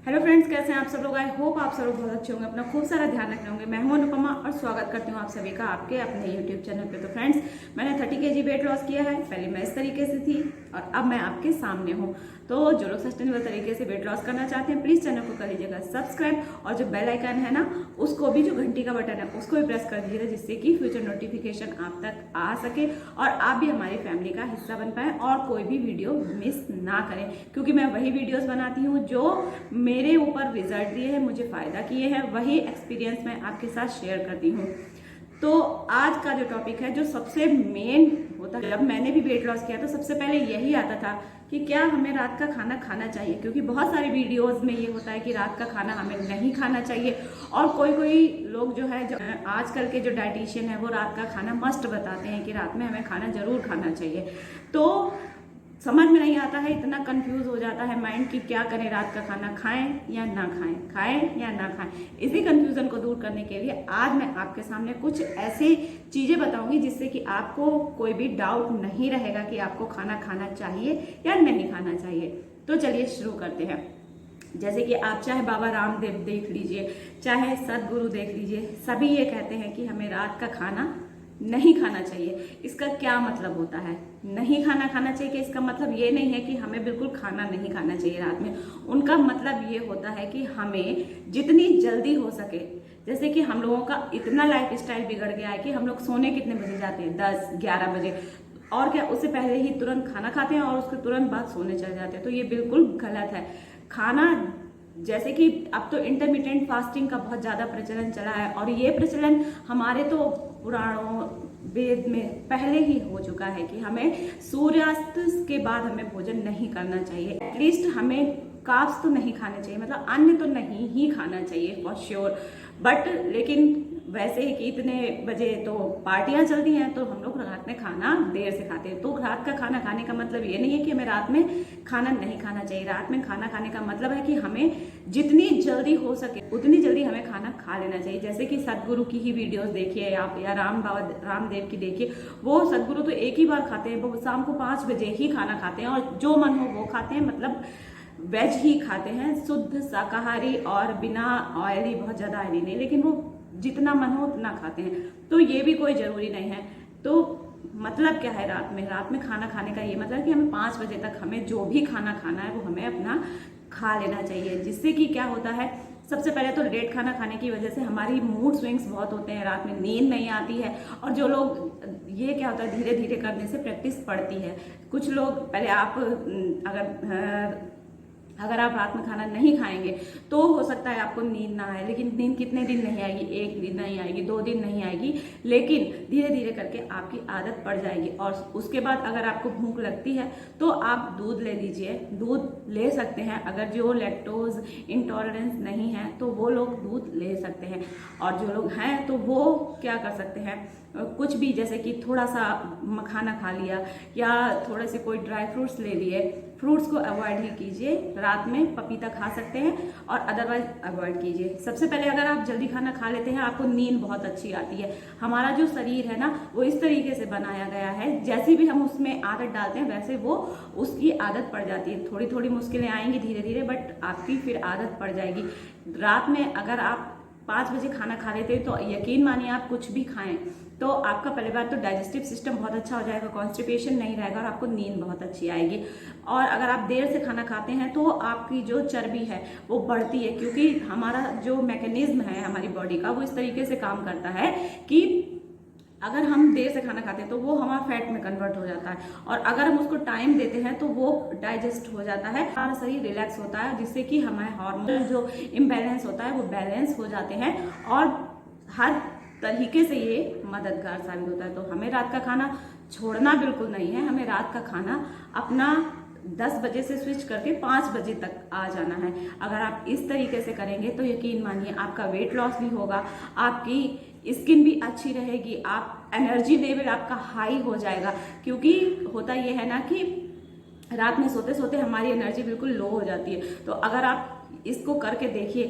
Hello friends, कैसे हैं आप सब लोग। आई होप आप सब लोग बहुत अच्छे होंगे, अपना खूब सारा ध्यान रखने होंगे। मैं हूं अनुपमा और स्वागत करती हूं आप सभी का आपके अपने यूट्यूब चैनल पे। तो फ्रेंड्स, मैंने 30 kg वेट लॉस किया है। पहले मैं इस तरीके से थी और अब मैं आपके सामने हूं। तो जो लोग सस्टेनेबल तरीके से वेट लॉस करना चाहते हैं, प्लीज चैनल को कर लीजिएगा सब्सक्राइब और जो बेल आइकन है ना, उसको भी, जो घंटी का बटन है उसको भी प्रेस कर दीजिएगा, जिससे कि फ्यूचर नोटिफिकेशन आप तक आ सके और आप भी हमारी फैमिली का हिस्सा बन पाए और कोई भी वीडियो मिस ना करें। क्योंकि मैं वही वीडियोस बनाती हूँ जो मेरे ऊपर रिजल्ट दिए हैं, मुझे फायदा किए हैं, वही एक्सपीरियंस मैं आपके साथ शेयर करती हूँ। तो आज का जो टॉपिक है, जो सबसे मेन होता है, जब मैंने भी वेट लॉस किया तो सबसे पहले यही आता था कि क्या हमें रात का खाना खाना चाहिए। क्योंकि बहुत सारी वीडियोस में ये होता है कि रात का खाना हमें नहीं खाना चाहिए और कोई कोई लोग जो है, जो आजकल के जो डाइटिशियन है, वो रात का खाना मस्ट बताते हैं कि रात में हमें खाना जरूर खाना चाहिए। तो समझ में नहीं आता है, इतना कंफ्यूज हो जाता है माइंड कि क्या करें, रात का खाना खाएं या ना खाएं, खाएं या ना खाएं। इसी कंफ्यूजन को दूर करने के लिए आज मैं आपके सामने कुछ ऐसी चीजें बताऊंगी जिससे कि आपको कोई भी डाउट नहीं रहेगा कि आपको खाना खाना चाहिए या नहीं खाना चाहिए। तो चलिए शुरू करते हैं। जैसे कि आप चाहे बाबा रामदेव देख लीजिए, चाहे सदगुरु देख लीजिए, सभी ये कहते हैं कि हमें रात का खाना नहीं खाना चाहिए। इसका क्या मतलब होता है नहीं खाना खाना चाहिए? कि इसका मतलब ये नहीं है कि हमें बिल्कुल खाना नहीं खाना चाहिए रात में। उनका मतलब ये होता है कि हमें जितनी जल्दी हो सके, जैसे कि हम लोगों का इतना लाइफ स्टाइल बिगड़ गया है कि हम लोग सोने कितने बजे जाते हैं, 10-11 बजे, और क्या उससे पहले ही तुरंत खाना खाते हैं और उसके तुरंत बाद सोने चले जाते हैं। तो ये बिल्कुल गलत है। खाना, जैसे कि अब तो इंटरमिटेंट फास्टिंग का बहुत ज्यादा प्रचलन चला है और ये प्रचलन हमारे तो पुराणों वेद में पहले ही हो चुका है कि हमें सूर्यास्त के बाद हमें भोजन नहीं करना चाहिए। एटलीस्ट हमें कार्ब्स तो नहीं खाने चाहिए, मतलब अन्न तो नहीं ही खाना चाहिए फॉर श्योर। बट लेकिन वैसे ही कि इतने बजे तो पार्टियां चलती हैं, तो हम लोग रात में खाना देर से खाते हैं। तो रात का खाना खाने का मतलब ये नहीं है कि हमें रात में खाना नहीं खाना चाहिए। रात में खाना खाने का मतलब है कि हमें जितनी जल्दी हो सके उतनी जल्दी हमें खाना खा लेना चाहिए। जैसे कि सदगुरु की ही वीडियोस देखिए आप, या रामदेव की देखिए। वो सदगुरु तो एक ही बार खाते हैं, वो शाम को 5 बजे ही खाना खाते हैं और जो मन हो वो खाते हैं, मतलब वेज ही खाते हैं, शुद्ध शाकाहारी और बिना ऑयली, बहुत ज्यादा ऑयली नहीं, लेकिन वो जितना मन हो उतना खाते हैं। तो ये भी कोई जरूरी नहीं है। तो मतलब क्या है रात में खाना खाने का ये मतलब कि हमें 5 बजे तक हमें जो भी खाना खाना है वो हमें अपना खा लेना चाहिए। जिससे कि क्या होता है, सबसे पहले तो लेट खाना खाने की वजह से हमारी मूड स्विंग्स बहुत होते हैं, रात में नींद नहीं आती है। और जो लोग, ये क्या होता है, धीरे धीरे करने से प्रैक्टिस पड़ती है। कुछ लोग पहले आप अगर आप रात में खाना नहीं खाएंगे तो हो सकता है आपको नींद ना आए, लेकिन नींद कितने दिन नहीं आएगी, 1 दिन नहीं आएगी, 2 दिन नहीं आएगी, लेकिन धीरे धीरे करके आपकी आदत पड़ जाएगी। और उसके बाद अगर आपको भूख लगती है तो आप दूध ले लीजिए, दूध ले सकते हैं। अगर जो लैक्टोज इंटॉलरेंस नहीं है तो वो लोग दूध ले सकते हैं, और जो लोग हैं तो वो क्या कर सकते हैं, कुछ भी, जैसे कि थोड़ा सा मखाना खा लिया या थोड़े से कोई ड्राई फ्रूट्स ले लिए। फ्रूट्स को अवॉइड ही कीजिए, रात में पपीता खा सकते हैं और अदरवाइज अवॉइड कीजिए। सबसे पहले अगर आप जल्दी खाना खा लेते हैं, आपको नींद बहुत अच्छी आती है। हमारा जो शरीर है ना, वो इस तरीके से बनाया गया है, जैसी भी हम उसमें आदत डालते हैं वैसे वो उसकी आदत पड़ जाती है। थोड़ी थोड़ी मुश्किलें आएंगी धीरे धीरे, बट आपकी फिर आदत पड़ जाएगी। रात में अगर आप 5 बजे खाना खा लेते हैं तो यकीन मानिए, आप कुछ भी खाएं तो आपका पहले बार तो डाइजेस्टिव सिस्टम बहुत अच्छा हो जाएगा, कॉन्स्टिपेशन नहीं रहेगा और आपको नींद बहुत अच्छी आएगी। और अगर आप देर से खाना खाते हैं तो आपकी जो चर्बी है वो बढ़ती है, क्योंकि हमारा जो मैकेनिज्म है हमारी बॉडी का, वो इस तरीके से काम करता है कि अगर हम देर से खाना खाते हैं तो वो हमारा फैट में कन्वर्ट हो जाता है, और अगर हम उसको टाइम देते हैं तो वो डाइजेस्ट हो जाता है, हमारा शरीर रिलैक्स होता है, जिससे कि हमारे हार्मोन जो इम्बैलेंस होता है वो बैलेंस हो जाते हैं और हर तरीके से ये मददगार साबित होता है। तो हमें रात का खाना छोड़ना बिल्कुल नहीं है, हमें रात का खाना अपना 10 बजे से स्विच करके 5 बजे तक आ जाना है। अगर आप इस तरीके से करेंगे तो यकीन मानिए आपका वेट लॉस भी होगा, आपकी स्किन भी अच्छी रहेगी, आप एनर्जी लेवल आपका हाई हो जाएगा। क्योंकि होता ये है ना कि रात में सोते सोते हमारी एनर्जी बिल्कुल लो हो जाती है। तो अगर आप इसको करके देखिए,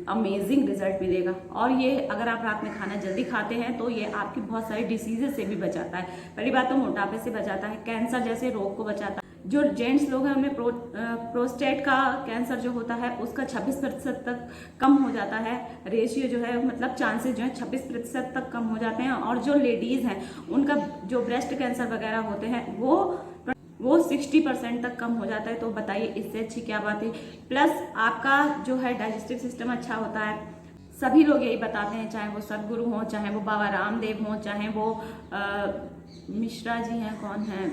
अमेजिंग रिजल्ट मिलेगा। और ये अगर आप रात में खाना जल्दी खाते हैं तो ये आपकी बहुत सारी डिसीजेज से भी बचाता है। पहली बात तो मोटापे से बचाता है, कैंसर जैसे रोग को बचाता है, जो जेंट्स लोग हैं उनमें प्रोस्टेट का कैंसर जो होता है उसका 26% तक कम हो जाता है। रेशियो जो है मतलब चांसेस जो है 26% तक कम हो जाते हैं। और जो लेडीज हैं उनका जो ब्रेस्ट कैंसर वगैरह होते हैं वो 60% तक कम हो जाता है। तो बताइए इससे अच्छी क्या बात है। प्लस आपका जो है डाइजेस्टिव सिस्टम अच्छा होता है। सभी लोग यही बताते हैं, चाहे वो सदगुरु हों, चाहे वो बाबा रामदेव हों, चाहे वो मिश्रा जी हैं, कौन है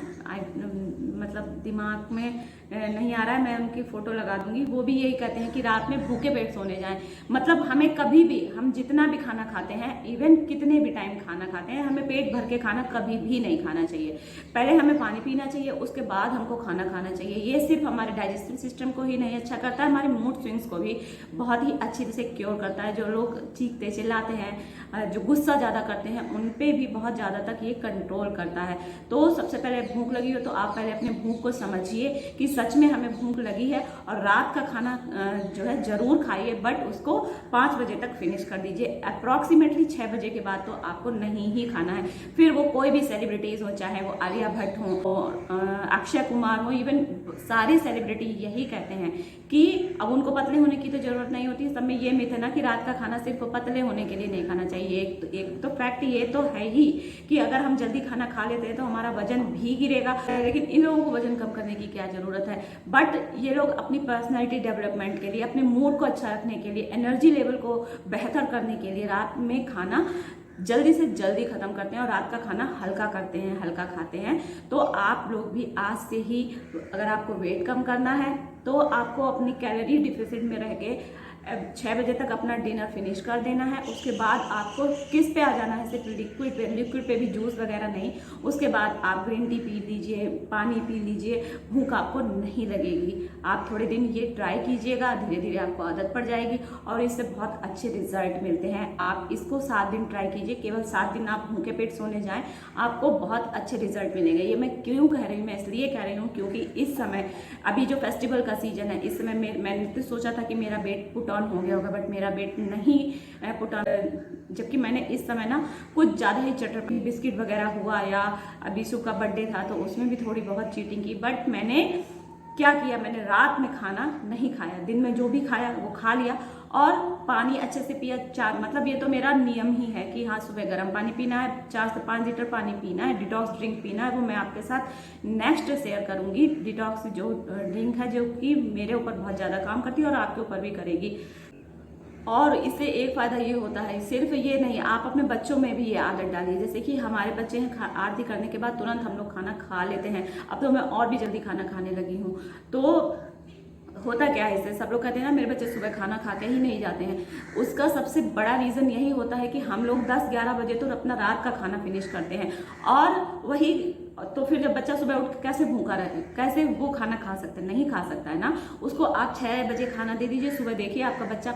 मतलब दिमाग में नहीं आ रहा है, मैं उनकी फोटो लगा दूंगी। वो भी यही कहते हैं कि रात में भूखे पेट सोने जाएं। मतलब हमें कभी भी, हम जितना भी खाना खाते हैं, इवन कितने भी टाइम खाना खाते हैं, हमें पेट भर के खाना कभी भी नहीं खाना चाहिए। पहले हमें पानी पीना चाहिए, उसके बाद हमको खाना खाना चाहिए। ये सिर्फ हमारे डाइजेस्टिव सिस्टम को ही नहीं अच्छा करता है, हमारे मूड स्विंग्स को भी बहुत ही अच्छी तरह से क्योर करता है। जो लोग चीखते चिल्लाते हैं, जो गुस्सा ज़्यादा करते हैं, उन पे भी बहुत ज़्यादा तक ये कंट्रोल करता है। तो सबसे पहले भूख लगी हो तो आप पहले अपने भूख को समझिए कि सच में हमें भूख लगी है, और रात का खाना जो है जरूर खाइए, बट उसको 5 बजे तक फिनिश कर दीजिए। अप्रॉक्सीमेटली 6 बजे के बाद तो आपको नहीं ही खाना है। फिर वो कोई भी सेलिब्रिटीज हो, चाहे वो आलिया भट्ट हो, अक्षय कुमार हो, इवन सारे सेलिब्रिटी यही कहते हैं कि अब उनको पतले होने की तो जरूरत नहीं होती। सब में ये मिथ है ना कि रात का खाना सिर्फ पतले होने के लिए नहीं खाना चाहिए। एक तो फैक्ट ये तो है ही कि अगर हम जल्दी खाना खा लेते हैं तो हमारा वजन भी गिरेगा, लेकिन इन लोगों को वजन कम करने की क्या जरूरत है। बट ये लोग अपनी पर्सनैलिटी डेवलपमेंट के लिए, अपने मूड को अच्छा रखने के लिए, एनर्जी लेवल को बेहतर करने के लिए रात में खाना जल्दी से जल्दी खत्म करते हैं और रात का खाना हल्का करते हैं, हल्का खाते हैं। तो आप लोग भी आज से ही, अगर आपको वेट कम करना है तो आपको अपनी कैलोरी डिफिसिट में रह के 6 बजे तक अपना डिनर फिनिश कर देना है। उसके बाद आपको किस पे आ जाना है, सिर्फ लिक्विड पे भी, जूस वगैरह नहीं। उसके बाद आप ग्रीन टी पी लीजिए, पानी पी लीजिए, भूख आपको नहीं लगेगी। आप थोड़े दिन ये ट्राई कीजिएगा, धीरे धीरे आपको आदत पड़ जाएगी और इससे बहुत अच्छे रिजल्ट मिलते हैं। आप इसको 7 दिन ट्राई कीजिए, केवल 7 दिन आप भूखे पेट सोने जाएं, आपको बहुत अच्छे रिजल्ट मिलेंगे। ये मैं क्यों कह रही हूँ, मैं इसलिए कह रही हूँ क्योंकि इस समय अभी जो फेस्टिवल का सीजन है, इस समय मैंने तो सोचा था कि मेरा वेट पुट ऑन हो गया होगा, बट मेरा वेट नहीं पुट ऑन, जबकि मैंने इस समय ना कुछ ज़्यादा ही चटपटी बिस्किट वगैरह हुआ, या अबीसू का बर्थडे था तो उसमें भी थोड़ी बहुत चीटिंग की। बट मैंने क्या किया, मैंने रात में खाना नहीं खाया, दिन में जो भी खाया वो खा लिया और पानी अच्छे से पिया। मतलब ये तो मेरा नियम ही है कि हाँ, सुबह गर्म पानी पीना है, 4 से 5 लीटर पानी पीना है, डिटॉक्स ड्रिंक पीना है। वो मैं आपके साथ नेक्स्ट शेयर करूंगी। डिटॉक्स जो ड्रिंक है, जो कि मेरे ऊपर बहुत ज़्यादा काम करती है और आपके ऊपर भी करेगी। और इससे एक फ़ायदा ये होता है, सिर्फ ये नहीं, आप अपने बच्चों में भी ये आदत डालिए। जैसे कि हमारे बच्चे हैं, आरती करने के बाद तुरंत हम लोग खाना खा लेते हैं। अब तो मैं और भी जल्दी खाना खाने लगी हूँ। तो होता क्या है इससे, सब लोग कहते हैं ना मेरे बच्चे सुबह खाना खा के ही नहीं जाते हैं। उसका सबसे बड़ा रीज़न यही होता है कि हम लोग 10-11 बजे तो अपना रात का खाना फिनिश करते हैं, और वही तो फिर जब बच्चा सुबह उठ कैसे भूखा रहे, कैसे वो खाना खा सकता है, नहीं खा सकता है ना। उसको आप 6 बजे खाना दे दीजिए, सुबह देखिए आपका बच्चा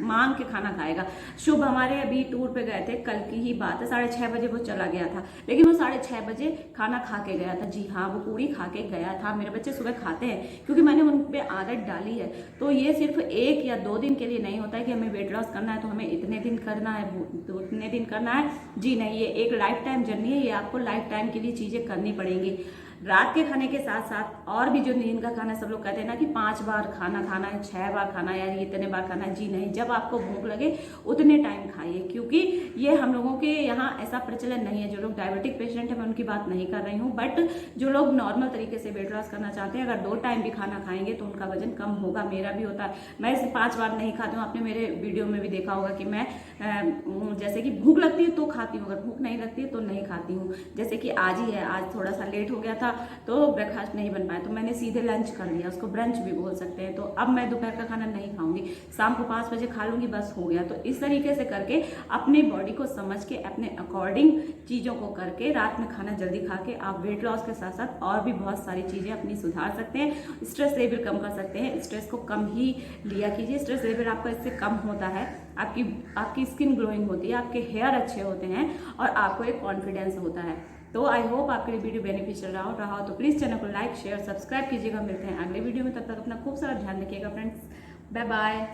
मांग के खाना खाएगा। शुभ हमारे अभी टूर पे गए थे, कल की ही बात है, 6:30 बजे वो चला गया था, लेकिन वो 6:30 बजे खाना खा के गया था। जी हाँ, वो पूरी खा के गया था। मेरे बच्चे सुबह खाते हैं क्योंकि मैंने उन पे आदत डाली है। तो ये सिर्फ 1 या 2 दिन के लिए नहीं होता है कि हमें वेट लॉस करना है तो हमें इतने दिन करना है, तो इतने दिन करना है। जी नहीं, ये एक लाइफ टाइम जर्नी है, ये आपको लाइफ टाइम के लिए चीजें करनी पड़ेंगी। रात के खाने के साथ साथ और भी जो नींद का खाना, सब लोग कहते हैं ना कि 5 बार खाना खाना है, 6 बार खाना है, यार इतने बार खाना है। जी नहीं, जब आपको भूख लगे उतने टाइम खाइए, क्योंकि ये हम लोगों के यहाँ ऐसा प्रचलन नहीं है। जो लोग डायबिटिक पेशेंट है, मैं उनकी बात नहीं कर रही हूँ, बट जो लोग नॉर्मल तरीके से वेट लॉस करना चाहते हैं, अगर 2 टाइम भी खाना खाएंगे तो उनका वजन कम होगा। मेरा भी होता है, मैं इसे 5 बार नहीं खाती हूँ। आपने मेरे वीडियो में भी देखा होगा कि मैं जैसे कि भूख लगती है तो खाती हूँ, अगर भूख नहीं लगती है तो नहीं खाती हूँ। जैसे कि आज ही है, आज थोड़ा सा लेट हो गया था तो ब्रेकफास्ट नहीं बन पाया, तो मैंने सीधे लंच कर लिया, उसको ब्रंच भी बोल सकते हैं। तो अब मैं दोपहर का खाना नहीं खाऊंगी, शाम को 5 बजे खा लूंगी, बस हो गया। तो इस तरीके से करके अपने बॉडी को समझ के, अपने अकॉर्डिंग चीज़ों को करके, रात में खाना जल्दी खा के आप वेट लॉस के साथ साथ और भी बहुत सारी चीज़ें अपनी सुधार सकते हैं। स्ट्रेस लेवल कम कर सकते हैं। स्ट्रेस को कम ही लिया कीजिए, स्ट्रेस लेवल आपका इससे कम होता है, आपकी स्किन ग्लोइंग होती है, आपके हेयर अच्छे होते हैं और आपको एक कॉन्फिडेंस होता है। तो आई होप आपके लिए वीडियो बेनिफिशियल रहा हो तो प्लीज़ चैनल को लाइक शेयर सब्सक्राइब कीजिएगा। मिलते हैं अगले वीडियो में, तब तक अपना खूब सारा ध्यान रखिएगा फ्रेंड्स। Bye bye.